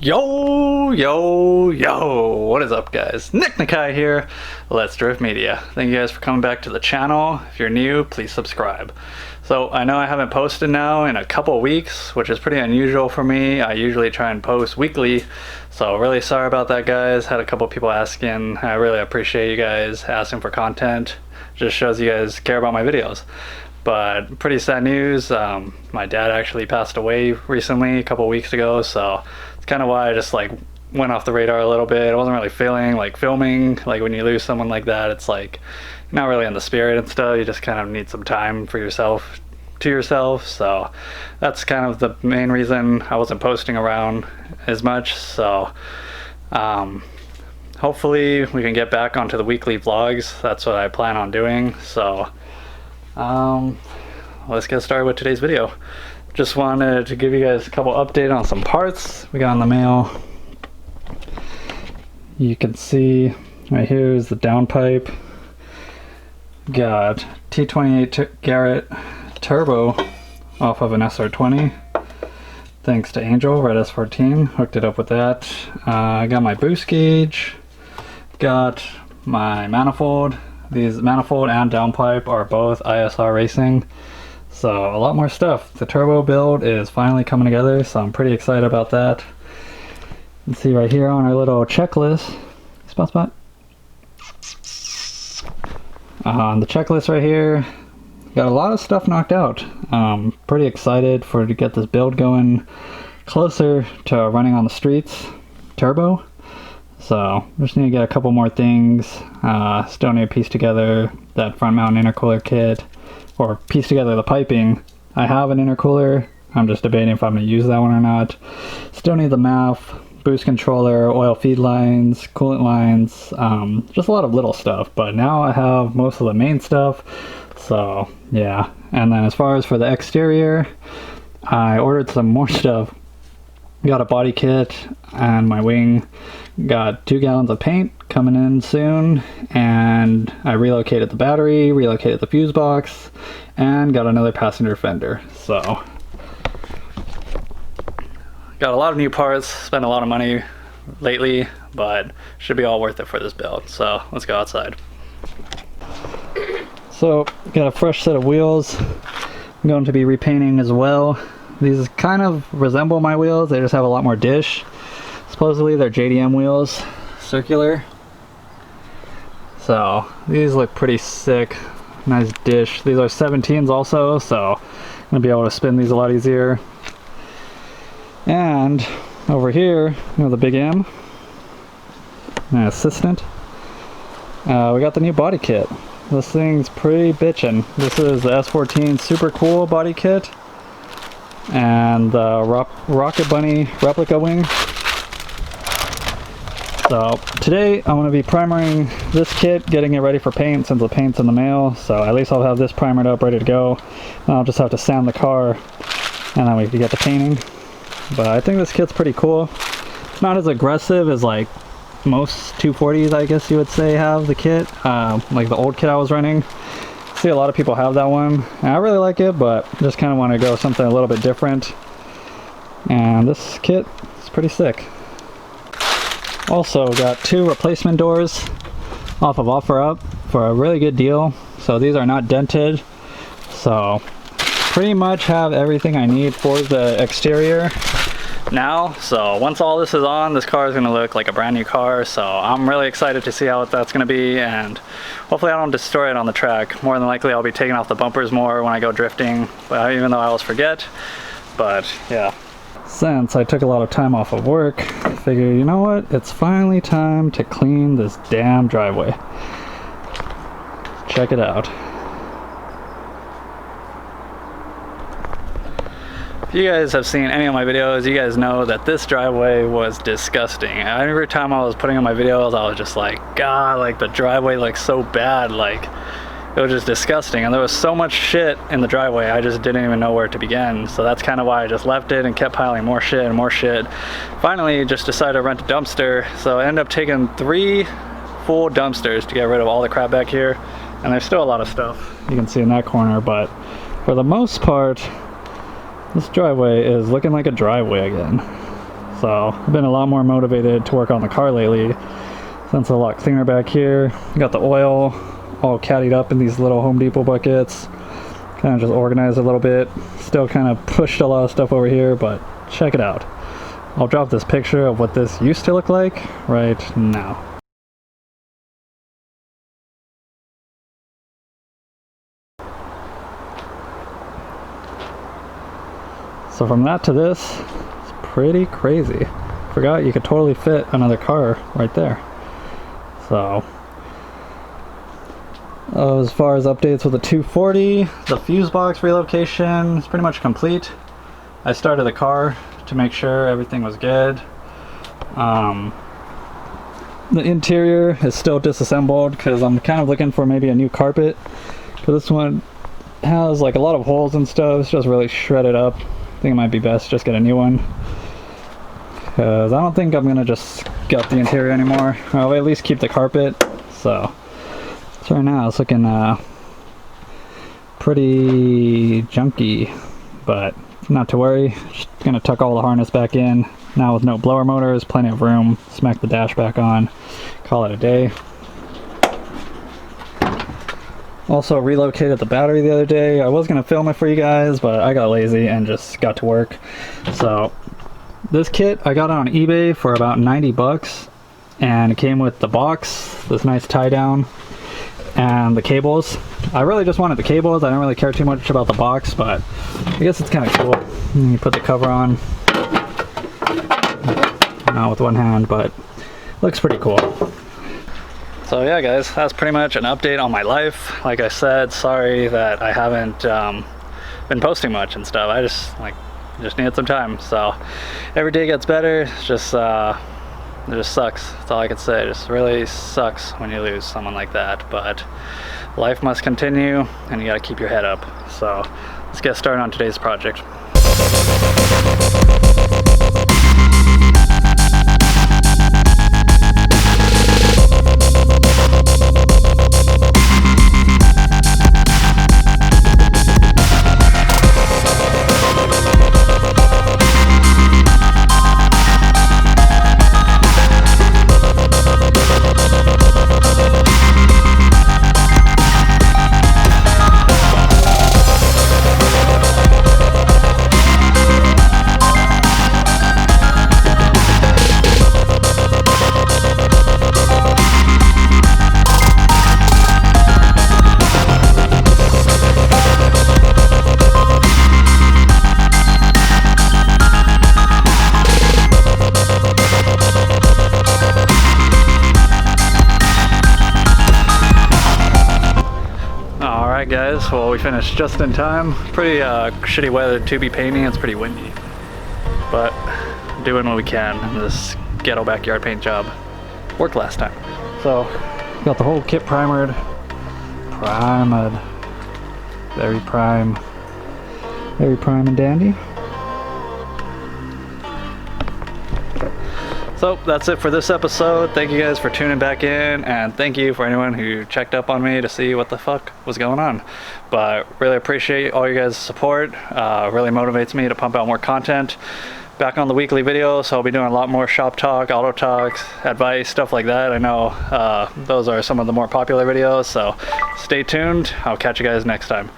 Yo, what is up guys? Nakai here, Let's Drift Media. Thank you guys for coming back to the channel. If you're new, please subscribe. So I know I haven't posted now in a couple weeks, which is pretty unusual for me. I usually try and post weekly, so really sorry about that guys. Had a couple people asking. I really appreciate you guys asking for content. Just shows you guys care about my videos. But pretty sad news, my dad actually passed away recently, a couple weeks ago, so it's kind of why I just like went off the radar a little bit. I wasn't really feeling like filming. Like when you lose someone like that, it's like you're not really in the spirit and stuff. You just kind of need some time for yourself, to yourself. So that's kind of the main reason I wasn't posting around as much. So hopefully we can get back onto the weekly vlogs. That's what I plan on doing. So let's get started with today's video. Just wanted to give you guys a couple updates on some parts we got in the mail. You can see right here is the downpipe. Got T28 Garrett turbo off of an SR20. Thanks to Angel, Red S14, hooked it up with that. I got my boost gauge, got my manifold. These manifold and downpipe are both ISR racing, so a lot more stuff. The turbo build is finally coming together, so I'm pretty excited about that. You can see right here on our little checklist, spot. On the checklist right here, got a lot of stuff knocked out. Pretty excited to get this build going closer to running on the streets turbo. So just need to get a couple more things. Still need to piece together that front mount intercooler kit, or piece together the piping. I have an intercooler. I'm just debating if I'm going to use that one or not. Still need the MAF, boost controller, oil feed lines, coolant lines, just a lot of little stuff. But now I have most of the main stuff. So yeah. And then as far as for the exterior, I ordered some more stuff. Got a body kit and my wing. Got 2 gallons of paint coming in soon, and I relocated the battery, relocated the fuse box, and got another passenger fender. So got a lot of new parts, spent a lot of money lately, but should be all worth it for this build. So let's go outside. So got a fresh set of wheels I'm going to be repainting as well. These kind of resemble my wheels, they just have a lot more dish. Supposedly they're JDM wheels, circular. So these look pretty sick, nice dish. These are 17s also, so I'm gonna be able to spin these a lot easier. And over here, you know, the Big M, my assistant. We got the new body kit. This thing's pretty bitchin'. This is the S14 Super Cool body kit, and the Rocket Bunny replica wing. So today I'm going to be primering this kit, getting it ready for paint since the paint's in the mail. So at least I'll have this primered up, ready to go. And I'll just have to sand the car and then we can get the painting. But I think this kit's pretty cool. It's not as aggressive as like most 240s, I guess you would say, have the kit. Like the old kit I was running. I see a lot of people have that one. And I really like it, but just kind of want to go something a little bit different. And this kit is pretty sick. Also got 2 replacement doors off of OfferUp for a really good deal. So these are not dented. So pretty much have everything I need for the exterior now. So once all this is on, this car is going to look like a brand new car. So I'm really excited to see how that's going to be, and hopefully I don't destroy it on the track. More than likely I'll be taking off the bumpers more when I go drifting, even though I always forget. But yeah. Since I took a lot of time off of work, I figured, you know what, it's finally time to clean this damn driveway. Check it out. If you guys have seen any of my videos, you guys know that this driveway was disgusting. Every time I was putting on my videos, I was just like, God, like the driveway looks so bad, like it was just disgusting, and there was so much shit in the driveway I just didn't even know where to begin. So that's kind of why I just left it and kept piling more shit and more shit. Finally just decided to rent a dumpster, so I ended up taking 3 full dumpsters to get rid of all the crap back here. And there's still a lot of stuff you can see in that corner, but for the most part this driveway is looking like a driveway again. So I've been a lot more motivated to work on the car lately since it's a lot cleaner back here. Got the oil all caddied up in these little Home Depot buckets. Kind of just organized a little bit. Still kind of pushed a lot of stuff over here, but check it out. I'll drop this picture of what this used to look like right now. So from that to this, it's pretty crazy. Forgot you could totally fit another car right there. So as far as updates with the 240, the fuse box relocation is pretty much complete. I started the car to make sure everything was good. The interior is still disassembled because I'm kind of looking for maybe a new carpet, because this one has like a lot of holes and stuff. It's just really shredded up. I think it might be best just get a new one, because I don't think I'm gonna just gut the interior anymore. I'll at least keep the carpet. So right now it's looking pretty junky, but not to worry. Just gonna tuck all the harness back in now with no blower motors, plenty of room. Smack the dash back on, call it a day. Also relocated the battery the other day. I was gonna film it for you guys, but I got lazy and just got to work. So this kit I got it on eBay for about 90 bucks, and it came with the box, this nice tie down, and the cables. I really just wanted the cables. I don't really care too much about the box, but I guess it's kind of cool. And you put the cover on, not with one hand, but looks pretty cool. So yeah guys, that's pretty much an update on my life. Like I said, sorry that I haven't been posting much and stuff. I just needed some time. So every day gets better. It's just it just sucks. That's all I can say. It just really sucks when you lose someone like that. But life must continue, and you gotta keep your head up. So let's get started on today's project. Alright guys, well we finished just in time. Pretty shitty weather to be painting. It's pretty windy, but doing what we can in this ghetto backyard paint job. Worked last time. So got the whole kit primed, very prime and dandy. So that's it for this episode. Thank you guys for tuning back in, and thank you for anyone who checked up on me to see what the fuck was going on. But really appreciate all you guys' support. Really motivates me to pump out more content. Back on the weekly videos, so I'll be doing a lot more shop talk, auto talks, advice, stuff like that. I know those are some of the more popular videos, so stay tuned. I'll catch you guys next time.